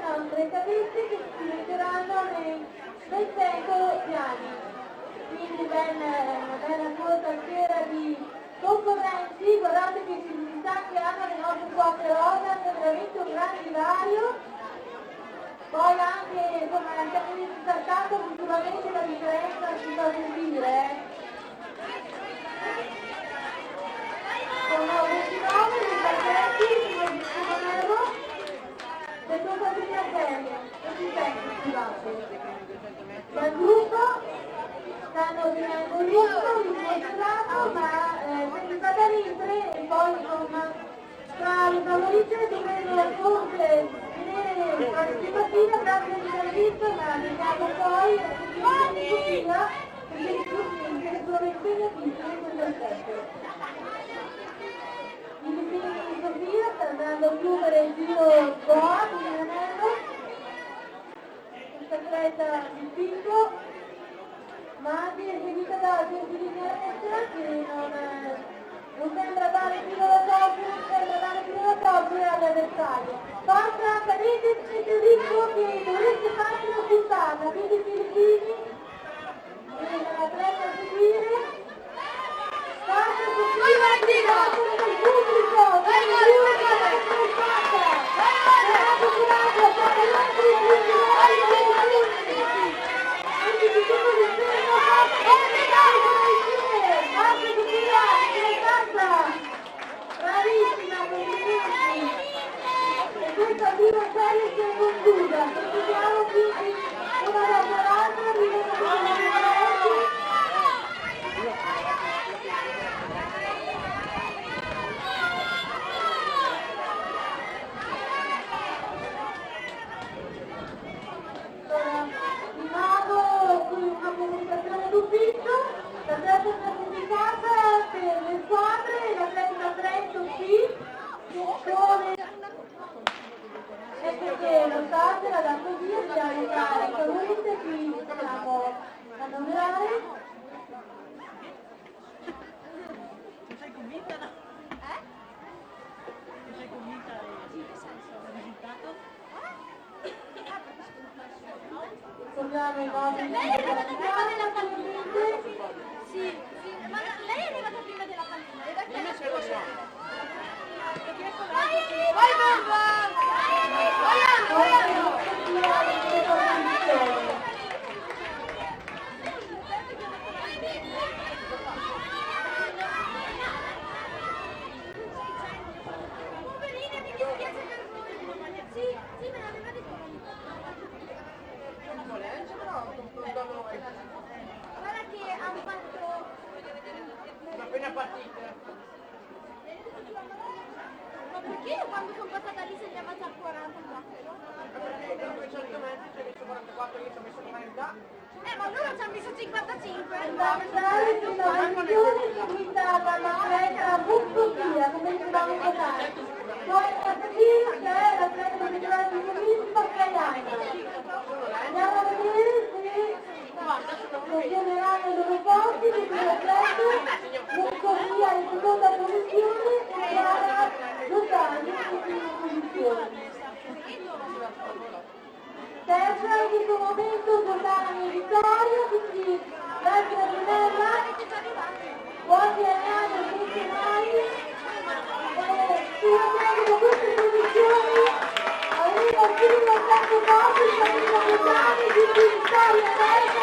nostre cadetti che si metteranno nel secolo piani. Quindi una bella corta schiera di concorrenti, guardate che civiltà che hanno le nostre quattro rosa, c'è veramente un gran divario. Poi anche, insomma, anche avete saltato sicuramente la differenza si fa sentire, Sono 29 dei parchetti, come dicevo, del tuo quadrina serie, e si sente, scusate. Dal gruppo stanno tenendo l'uso, dimostrato, ma se mi fate ridere e poi insomma tra le favorite dovremo forse vedere qualche mattina grazie all'intervista, ma vediamo poi in Sofia, perché giustamente sono impegnativi in questo aspetto. Il disegno di Sofia sta andando a chiudere il giro Boa, quindi l'anello, questa atleta di picco, ma anche eseguita da Giorgina che non sembra dare più la torre all'avversario. Forza, cadete, siete ricco che dovreste farci una puntata, quindi i filippini, e l'atleta a seguire. Forza, Sofia, grazie del pubblico, bravissima, complimenti! E questa prima serie si è conclusa, proseguiamo quindi una dopo l'altra, di nuovo una comunicazione d'ufficio, la terza certificata per le squadre, l'atleta Trento C, come e perché lo state la dato via, dobbiamo fare il favorite, qui possiamo annoverare. Sei convinta, no? Sei convinta del risultato? Torniamo i mobili. Lei è arrivata prima della pallina. Sì, ma lei è arrivata prima della pallina. E da chi è la sua? Vai Bamba! Poverine, mi dispiace per voi. Sì, me l'aveva detto. Guarda che hanno fatto Una appena partita. ma perché io quando sono passata lì segnava già 44? Perché dopo i 100 metri ci hai messo 44, io ci ho messo 40. Ma loro ci hanno messo 55. La finale della posizione seguita dall'atleta Buffovia, come dicevamo prima. Poi la Satina, che è l'atleta che deve essere bellissima, Caiana. Andiamo a vedere se funzioneranno i loro posti, le due atlete, Buffovia in seconda posizione e Chiara Giordani in prima posizione. Terza in questo momento Giordani in vittoria, quindi l'altra Brunella, buoni anni ai funzionari, con queste posizioni arriva il primo e terzo posto, Giordani, quindi vittoria terza,